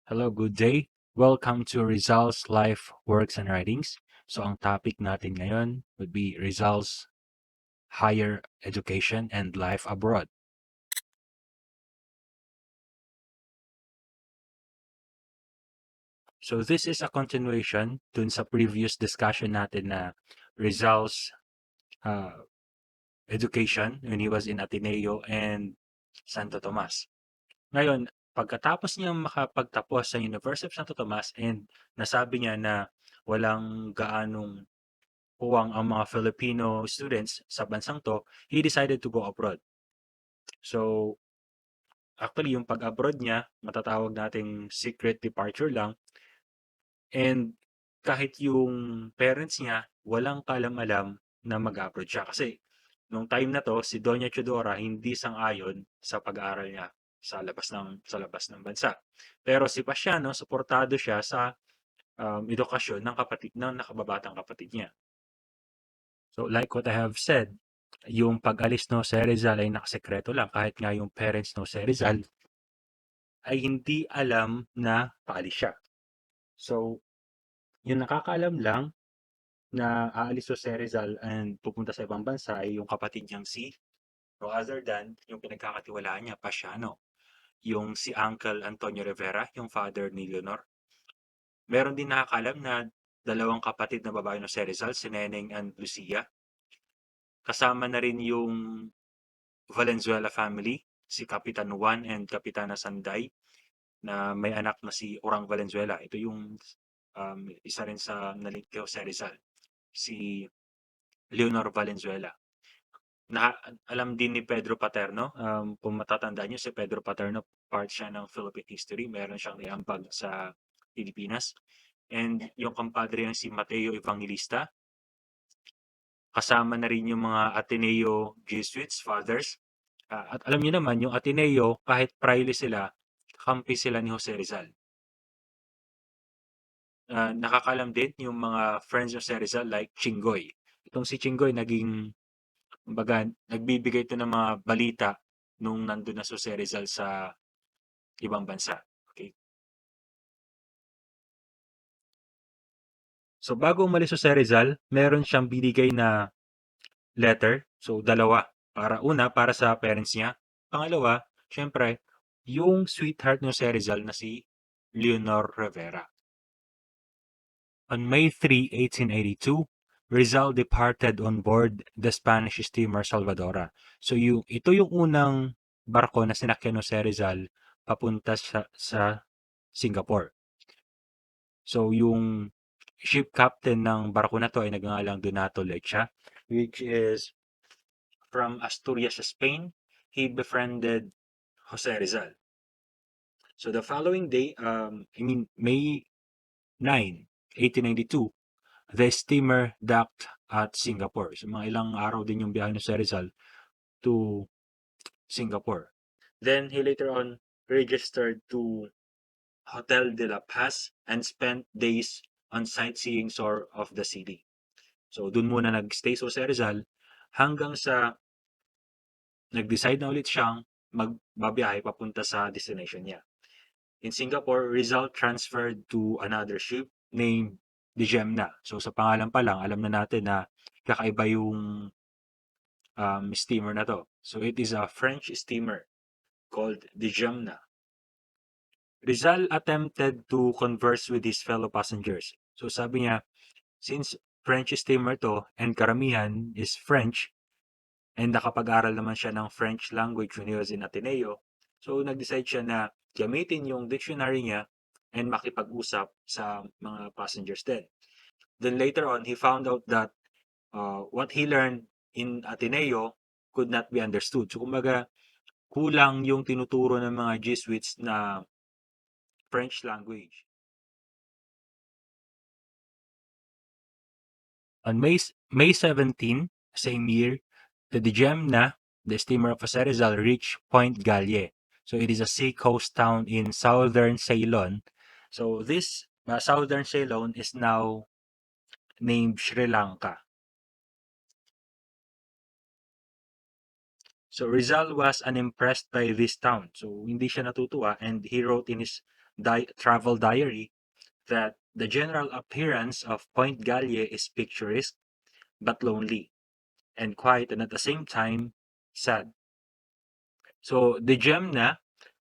Hello, good day. Welcome to Rizal's Life, Works, and Writings. So ang topic natin ngayon would be Rizal's Higher Education and Life Abroad. So this is a continuation dun sa previous discussion natin na Rizal's education when he was in Ateneo and Santo Tomas. Ngayon, pagkatapos niya makapagtapos sa University of Santo Tomas and nasabi niya na walang gaanong puwang ang mga Filipino students sa bansang to, he decided to go abroad. So, actually, yung pag-abroad niya, matatawag nating secret departure lang. And kahit yung parents niya, walang kalam-alam na mag-abroad siya. Kasi, nung time na to, si Doña Chodora hindi sang-ayon sa pag-aaral niya sa labas ng bansa. Pero si Pasiano, suportado siya sa edukasyon ng nakababatang kapatid niya. So like what I have said, yung pag-alis no José Rizal ay nakasekreto lang kahit nga yung parents no José Rizal ay hindi alam na paalis siya. So, yung nakakaalam lang na aalis José Rizal and pupunta sa ibang bansa ay yung kapatid niyang si no other than yung pinagkakatiwalaan niya, Pasiano. Yung si Uncle Antonio Rivera, yung father ni Leonor. Meron din nakakaalam na dalawang kapatid na babae no José Rizal, si Neneng and Lucia. Kasama na rin yung Valenzuela family, si Kapitan Juan and Kapitana Sanday, na may anak na si Orang Valenzuela. Ito yung isa rin sa nalink kay Jose Rizal, si Leonor Valenzuela. Na, alam din ni Pedro Paterno, kung matatandaan niyo si Pedro Paterno, part siya ng Philippine history, meron siyang iambag sa Pilipinas. And yung kampadre niya si Mateo Evangelista, kasama na rin yung mga Ateneo Jesuits, fathers. At alam niyo naman, yung Ateneo, kahit praile sila, kampi sila ni Jose Rizal. Nakakalam din yung mga friends ni Jose Rizal like Chingoy. Itong si Chingoy naging, kumbaga, nagbibigay ito ng mga balita nung nandun na si Jose Rizal sa ibang bansa. Okay? So bago umalis si Jose Rizal, meron siyang binigay na letter. So dalawa. Para sa parents niya. Pangalawa, syempre, yung sweetheart ni Jose Rizal na si Leonor Rivera. On May 3, 1882, Rizal departed on board the Spanish steamer Salvadora. So ito yung unang barko na sinakyan ni Jose Rizal papunta sa Singapore. So yung ship captain ng barko na to ay nagngangalang Donato Lecha, which is from Asturias, Spain. He befriended Jose Rizal. So the following day, May 9, 1892, the steamer docked at Singapore. So mga ilang araw din yung biyahe ni Jose Rizal to Singapore. Then he later on registered to Hotel de la Paz and spent days on sightseeing tour of the city. So dun muna nagstay si Jose Rizal hanggang sa nag-decide na ulit siyang magbabiyahe papunta sa destination niya. In Singapore, Rizal transferred to another ship named the Gemna. So sa pangalan pa lang, alam na natin na kakaiba yung steamer na to. So it is a French steamer called the Gemna. Rizal attempted to converse with his fellow passengers. So sabi niya, since French steamer to and karamihan is French and nakapag-aral naman siya ng French language when he was in Ateneo, so nag-decide siya na gamitin yung dictionary niya and makipag-usap sa mga passengers din. Then later on, he found out that what he learned in Ateneo could not be understood. So kumbaga, kulang yung tinuturo ng mga Jesuits na French language. On May 17, same year, the Gemna, the steamer of Jose Rizal, reached Point Galle. So it is a seacoast town in southern Ceylon. So this southern Ceylon is now named Sri Lanka. So Rizal was unimpressed by this town. So hindi siya natutuwa and he wrote in his travel diary that the general appearance of Point Galle is picturesque but lonely and quiet and at the same time sad. So the Gemna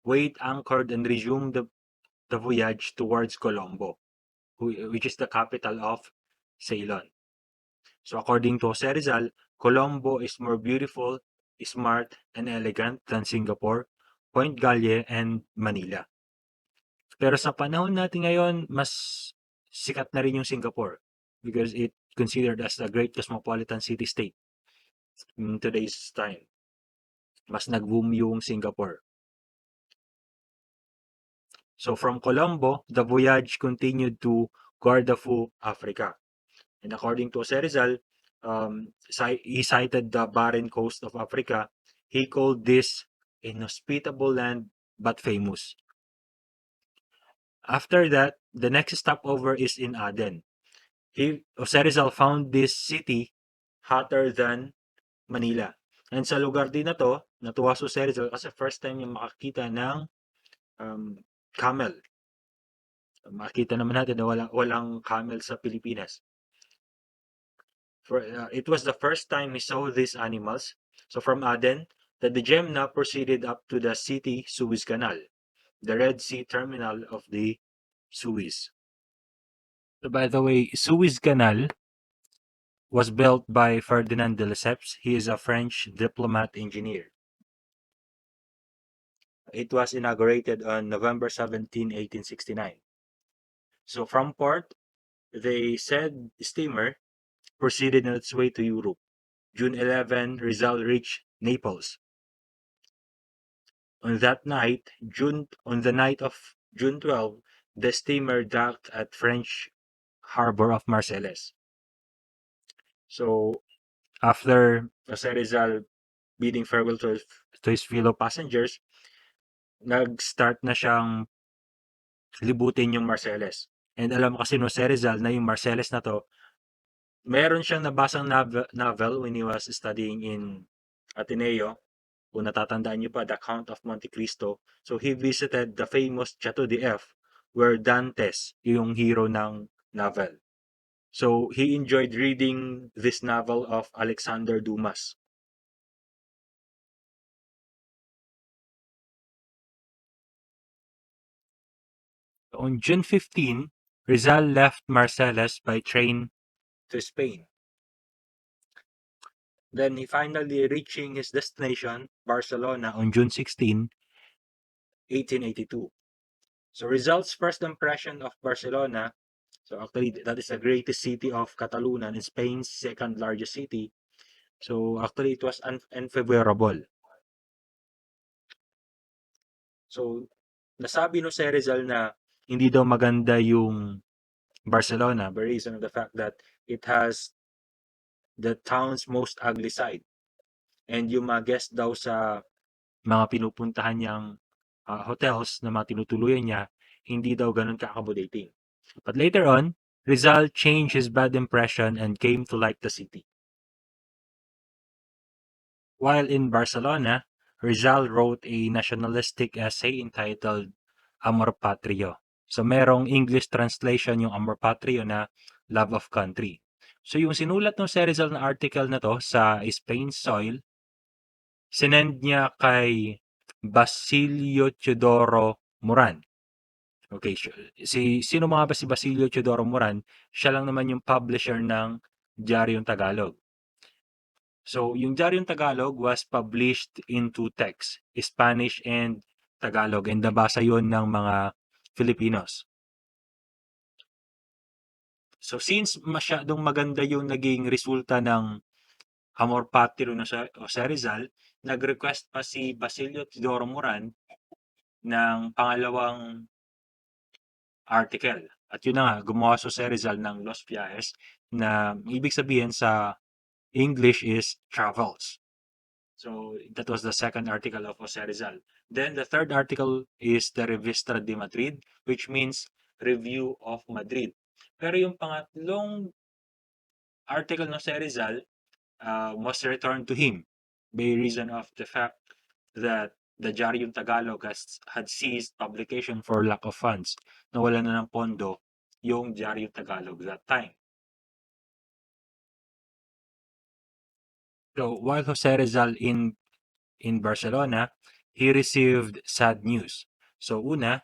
weighed anchored and resumed the voyage towards Colombo, which is the capital of Ceylon. So according to José Rizal, Colombo is more beautiful, smart, and elegant than Singapore, Point Galle, and Manila. Pero sa panahon natin ngayon, mas sikat na rin yung Singapore because it considered as a great cosmopolitan city-state in today's time. Mas nag-boom yung Singapore. So from Colombo, the voyage continued to Guardafu, Africa. And according to Jose Rizal, he cited the barren coast of Africa. He called this inhospitable land but famous. After that, the next stopover is in Aden. Jose Rizal found this city hotter than Manila. And sa lugar din na to, natuwa si Jose Rizal kasi first time niya makakita ng camel. Makita naman natin na walang camel sa Pilipinas. It was the first time he saw these animals. So from Aden, the Dejemna proceeded up to the city Suez Canal, the Red Sea terminal of the Suez. So by the way, Suez Canal was built by Ferdinand de Lesseps. He is a French diplomat engineer. It was inaugurated on November 17, 1869. So from port, they said steamer proceeded on its way to Europe. June 11, Rizal reached Naples. On the night of June 12, the steamer docked at French harbor of Marseilles. So after Jose Rizal bidding farewell to his fellow passengers, nag-start na siyang libutin yung Marseilles. And alam mo kasi no Jose Rizal na yung Marseilles na to, meron siyang nabasang novel when he was studying in Ateneo. Kung natatandaan niyo pa, The Count of Monte Cristo. So he visited the famous Chateau d'If where Dantes yung hero ng novel. So he enjoyed reading this novel of Alexander Dumas. On June 15, Rizal left Marseilles by train to Spain. Then he finally reaching his destination, Barcelona, on June 16, 1882. So Rizal's first impression of Barcelona, so actually that is the greatest city of Catalonia and Spain's second largest city. So actually it was unfavorable. So nasabi no si Rizal na hindi daw maganda yung Barcelona by reason of the fact that it has the town's most ugly side. And yung mga guest daw sa mga pinupuntahan niyang hotels na mga tinutuluyan niya, hindi daw ganun ka-accommodating. But later on, Rizal changed his bad impression and came to like the city. While in Barcelona, Rizal wrote a nationalistic essay entitled Amor Patrio. So merong English translation yung Amor Patrio na Love of Country. So yung sinulat ng si Rizal na article na to sa Spain's Soil, sinend niya kay Basilio Teodoro Moran. Okay, sino mga ba si Basilio Teodoro Moran? Siya lang naman yung publisher ng Diaryong Tagalog. So, yung Diaryong Tagalog was published in two texts, Spanish and Tagalog, and nabasa yon ng mga Filipinos. So, since masyadong maganda yung naging resulta ng Amor Patrio na Jose Rizal, nag-request pa si Basilio Teodoro Moran ng pangalawang article. At yun na nga, gumawa si Jose Rizal ng Los Viajes na ibig sabihin sa English is travels. So that was the second article of Jose Rizal. Then the third article is the Revista de Madrid, which means Review of Madrid. Pero yung pangatlong article ng Jose Rizal was returned to him by reason of the fact that the Diaryong Tagalog had ceased publication for lack of funds. Nawala na ng pondo yung Diaryong Tagalog that time. So while Jose Rizal in Barcelona, he received sad news. So una,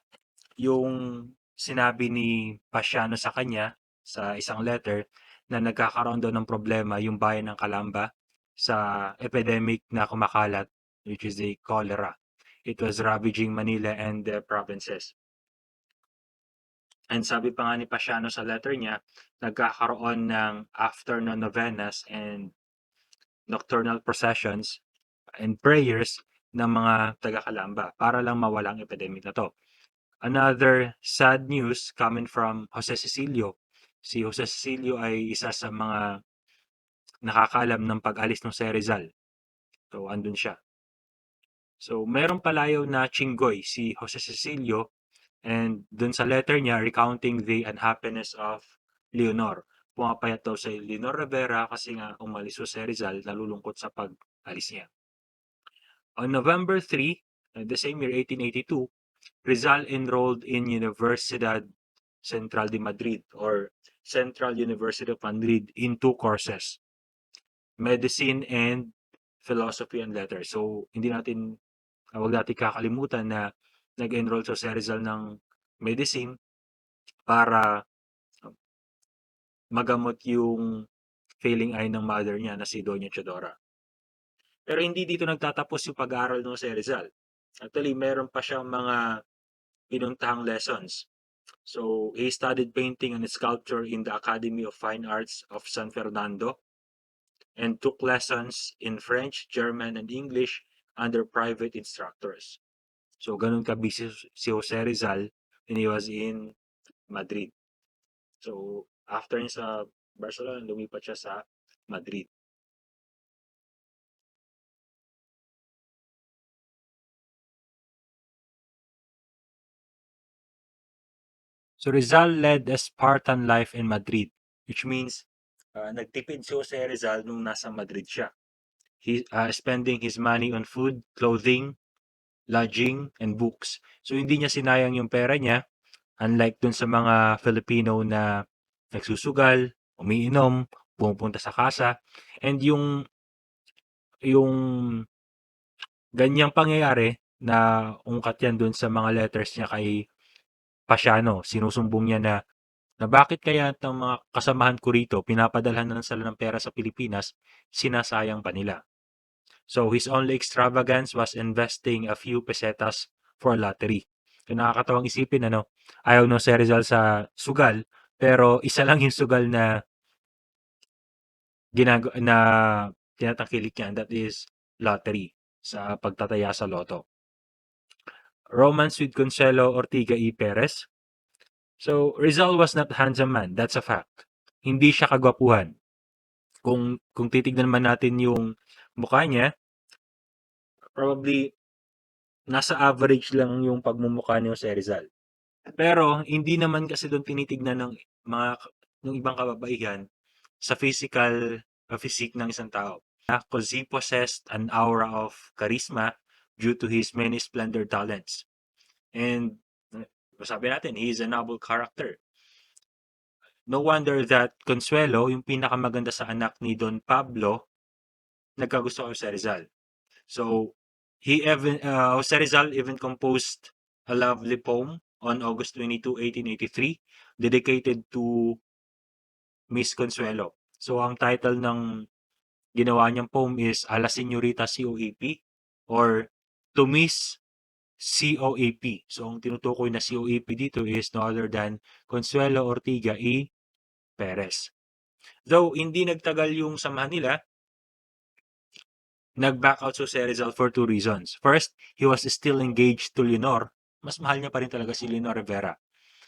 yung sinabi ni Pasiano sa kanya sa isang letter na nagkakaroon daw ng problema yung bayan ng Calamba sa epidemic na kumakalat, which is a cholera. It was ravaging Manila and the provinces. And sabi pa nga ni Pasiano sa letter niya, nagkakaroon ng afternoon novenas and nocturnal processions and prayers ng mga taga-Calamba para lang mawalang epidemic na to. Another sad news coming from Jose Cecilio. Si Jose Cecilio ay isa sa mga nakakaalam ng pag-alis ng José Rizal. So, andun siya. So, meron palayaw na chinggoy si Jose Cecilio and dun sa letter niya recounting the unhappiness of Leonor. Pumapayat daw sa Leonor Rivera kasi nga umalis Jose Rizal, nalulungkot sa pag-alis niya. On November 3, the same year, 1882, Rizal enrolled in Universidad Central de Madrid or Central University of Madrid in two courses, medicine and philosophy and letters. So, huwag natin kakalimutan na nag-enroll sa Rizal ng medicine para magamot yung failing eye ng mother niya na si Doña Chodora. Pero hindi dito nagtatapos yung pag-aaral ng Jose Rizal. Actually, meron pa siyang mga pinuntahang lessons. So, he studied painting and sculpture in the Academy of Fine Arts of San Fernando and took lessons in French, German, and English under private instructors. So, ganun ka-busy si Jose Rizal when he was in Madrid. So, after niya sa Barcelona, lumipat siya sa Madrid. So, Rizal led a Spartan life in Madrid, which means nagtipid si Jose Rizal nung nasa Madrid siya. He spending his money on food, clothing, lodging, and books. So, hindi niya sinayang yung pera niya, unlike dun sa mga Filipino na nagsusugal, umiinom, pumupunta sa kasa. And yung ganyang pangyayari na ungkat yan dun sa mga letters niya kay Pasiano. Sinusumbong niya na bakit kaya ng mga kasamahan ko rito, pinapadalhan na lang sila ng pera sa Pilipinas, sinasayang pa nila. So his only extravagance was investing a few pesetas for lottery. So nakakatawang isipin, ayaw no Sir Rizal sa sugal, pero isa lang yung sugal na na tinatangkilik niya, that is lottery sa pagtataya sa loto. Romance with Consuelo Ortiga y Perez. So Rizal was not handsome man, that's a fact. Hindi siya kagwapuhan. Kung titignan man natin yung mukha niya, probably nasa average lang yung pagmumukha ni Jose Rizal. Pero hindi naman kasi doon tinitignan ng ibang kababaihan sa physique ng isang tao. Because he possessed an aura of charisma due to his many splendid talents. And sabi natin, he is a noble character. No wonder that Consuelo, yung pinakamaganda sa anak ni Don Pablo, nagkagusto ko sa Rizal. So, Jose Rizal even composed a lovely poem on August 22, 1883, dedicated to Miss Consuelo. So, ang title ng ginawa niyang poem is A la Señorita COAP or To Miss COAP. So, ang tinutukoy na COAP dito is no other than Consuelo Ortiga y Perez. Though, hindi nagtagal yung samahan nila, nag-back out si Rizal for two reasons. First, he was still engaged to Leonor. Mas mahal niya pa rin talaga si Leonor Rivera.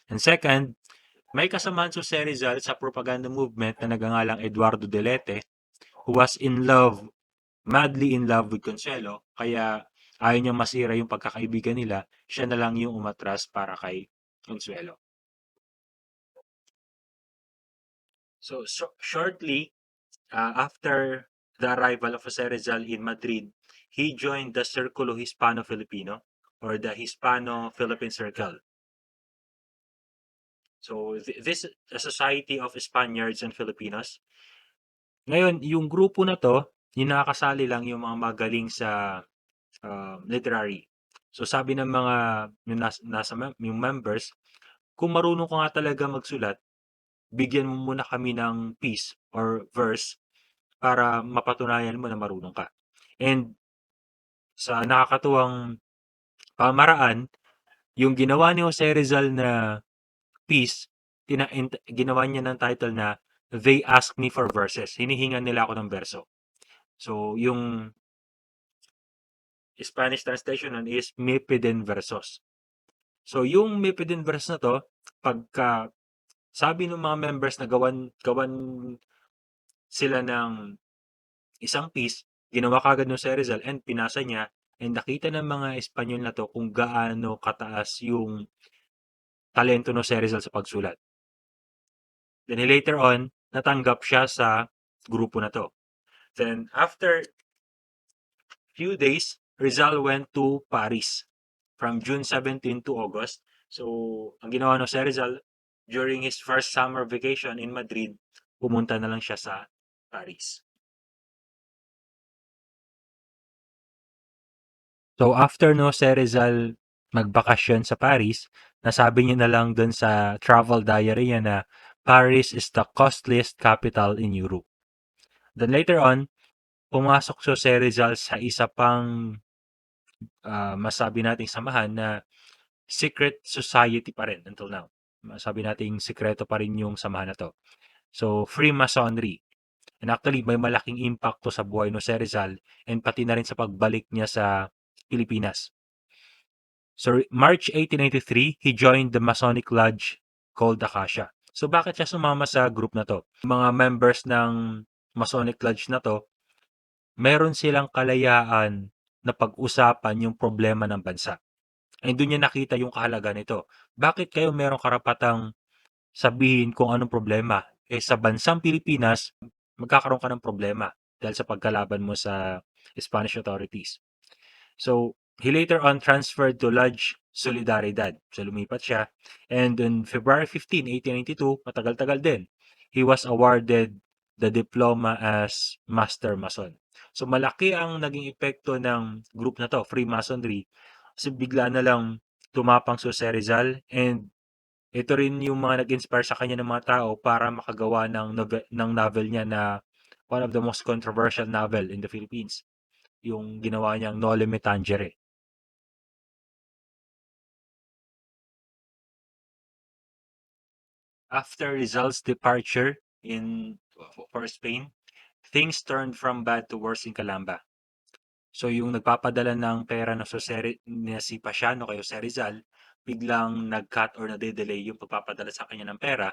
And second, may kasamahan si Rizal sa propaganda movement na nagangalang Eduardo Delete, who was madly in love with Consuelo, kaya ayaw niyang masira yung pagkakaibigan nila, siya na lang yung umatras para kay Consuelo. So shortly after the arrival of José Rizal in Madrid, he joined the Círculo Hispano-Filipino or the Hispano-Philippine Circle. So this a society of Spaniards and Filipinos. Ngayon, yung grupo na to, yung nakakasali lang yung mga magaling sa literary. So sabi ng mga yung members, kung marunong ka nga talaga magsulat, bigyan mo muna kami ng piece or verse para mapatunayan mo na marunong ka. And sa nakakatuwang pamaraan, yung ginawa ni Jose Rizal na piece, ginawa niya ng title na They Ask Me for Verses. Hinihingan nila ako ng verso. So, yung Spanish translation nun is Me Piden Versos. So, yung Me Piden Verse na to, pagka sabi ng mga members na gawan sila ng isang piece, ginawa kagad ng Jose Rizal and pinasa niya and nakita ng mga Espanyol na to kung gaano kataas yung talento ng Jose Rizal sa pagsulat. Then later on, natanggap siya sa grupo na to. Then after few days, Rizal went to Paris from June 17 to August. So, ang ginawa ng Jose Rizal, during his first summer vacation in Madrid, pumunta na lang siya sa Paris. So, after no Jose Rizal magbakasyon sa Paris, nasabi niya na lang dun sa travel diary niya na Paris is the costliest capital in Europe. Then later on, pumasok si Jose Rizal sa isa pang masabi nating samahan na secret society pa rin until now. Masabi nating sikreto pa rin yung samahan na to. So, Freemasonry. And actually, may malaking impact to sa buhay ni Jose Rizal and pati na rin sa pagbalik niya sa Pilipinas. So, March 1893, he joined the Masonic Lodge called Acacia. So, bakit siya sumama sa group na to? Mga members ng Masonic Lodge na to, meron silang kalayaan na pag-usapan yung problema ng bansa. And doon niya nakita yung kahalagan nito. Bakit kayo merong karapatang sabihin kung anong problema? Eh sa bansang Pilipinas, magkakaroon ka ng problema dahil sa pagkalaban mo sa Spanish authorities. So, he later on transferred to Lodge Solidaridad. So, lumipat siya. And on February 15, 1892, matagal-tagal din, he was awarded the diploma as Master Mason. So, malaki ang naging epekto ng group na to, Freemasonry. Kasi bigla na lang tumapang si Jose Rizal and ito rin yung mga nag-inspire sa kanya ng mga tao para makagawa ng novel niya na one of the most controversial novel in the Philippines. Yung ginawa niyang Noli Me Tangere. After Rizal's departure for Spain, things turned from bad to worse in Calamba. So yung nagpapadala ng pera na si Pasiano kay Jose Rizal, biglang nag-cut or nade-delay yung pagpapadala sa kanya ng pera.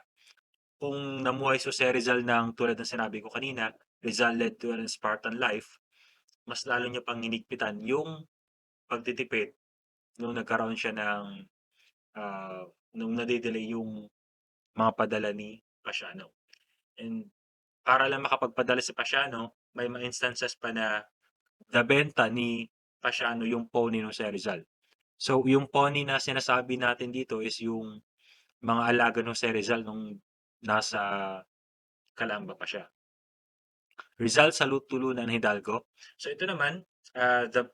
Kung namuhay si Jose Rizal ng tulad ng sinabi ko kanina, Rizal led to an Spartan life, mas lalo niya pang hinigpitan yung pagtitipid nung nagkaroon siya ng nung nade-delay yung mga padala ni Pasiano. And para lang makapagpadala si Pasiano, may mga instances pa na nabenta ni Pasiano yung pony ng Jose Rizal. So, yung pony na sinasabi natin dito is yung mga alaga ng Jose Rizal nung nasa Calamba pa siya. Rizal sa tulunan ng Hidalgo. So, ito naman, the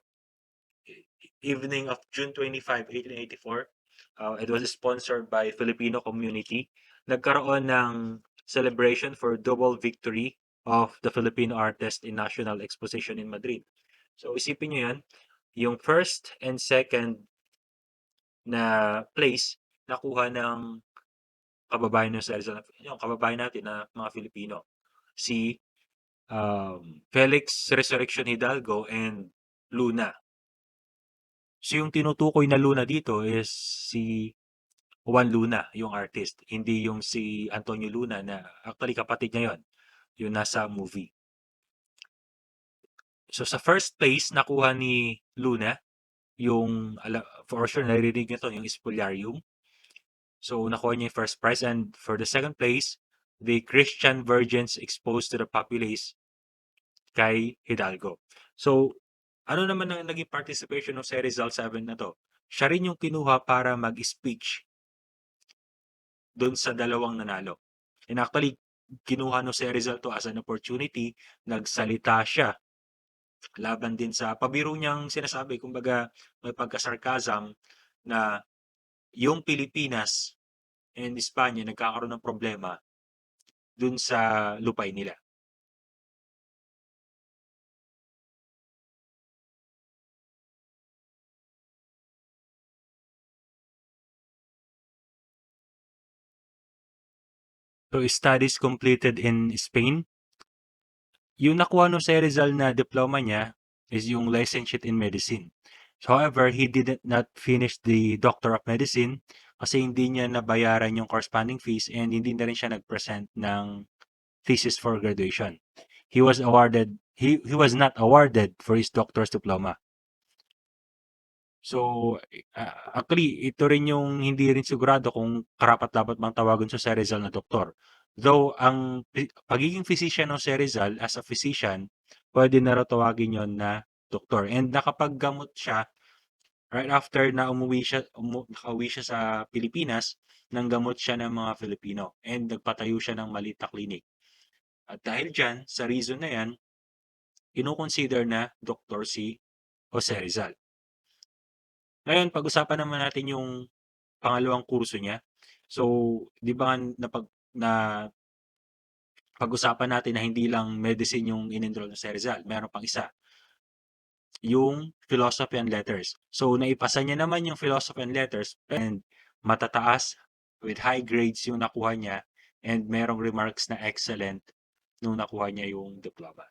evening of June 25, 1884, it was sponsored by Filipino community. Nagkaroon ng celebration for double victory of the Filipino artist in National Exposition in Madrid. So isipin nyo yan, yung first and second na place nakuha ng kababayan ng yung kababayan natin na mga Filipino. Si Felix Resurrection Hidalgo and Luna. So yung tinutukoy na Luna dito is si Juan Luna, yung artist. Hindi yung si Antonio Luna na actually kapatid niya yun. Yung nasa movie. So sa first place, nakuha ni Luna yung, for sure, naririnig niyo to, yung Spoliarium. So nakuha niya yung first prize. And for the second place, the Christian virgins exposed to the populace kay Hidalgo. So, ano naman ang naging participation ng si Rizal 7 na 'to? Siya rin yung kinuha para mag-speech do'n sa dalawang nanalo. And actually, kinuha no si Rizal 'to as an opportunity, nagsalita siya laban din sa pabiro niyang sinasabi, kumbaga may pagka-sarcasm na yung Pilipinas and Espanya nagkakaroon ng problema dun sa lupay nila. So, studies completed in Spain. Yung nakuha no si Rizal na diploma niya is yung licentiate in medicine. However, he did not finish the Doctor of Medicine kasi hindi niya nabayaran yung corresponding fees and hindi na rin siya nag-present ng thesis for graduation. He was not awarded for his doctor's diploma. So, actually, ito rin yung hindi rin sigurado kung karapat-dapat bang tawagan siya si Rizal na doktor. Though, ang pagiging physician ng si Rizal as a physician, pwede na raw tawagin yon na doktor. And nakapaggamot siya right after na nakauwi siya sa Pilipinas, nanggamot siya ng mga Filipino and nagpatayo siya ng maliit na clinic. At dahil dyan, sa reason na yan, kino-consider na doktor si Jose Rizal. Ngayon, pag-usapan naman natin yung pangalawang kurso niya. So, 'di ba na pag-usapan natin na hindi lang medicine yung in-enroll na si Rizal, meron pang isa, yung philosophy and letters. So, naipasa niya naman yung philosophy and letters and matataas with high grades yung nakuha niya and merong remarks na excellent nung nakuha niya yung diploma.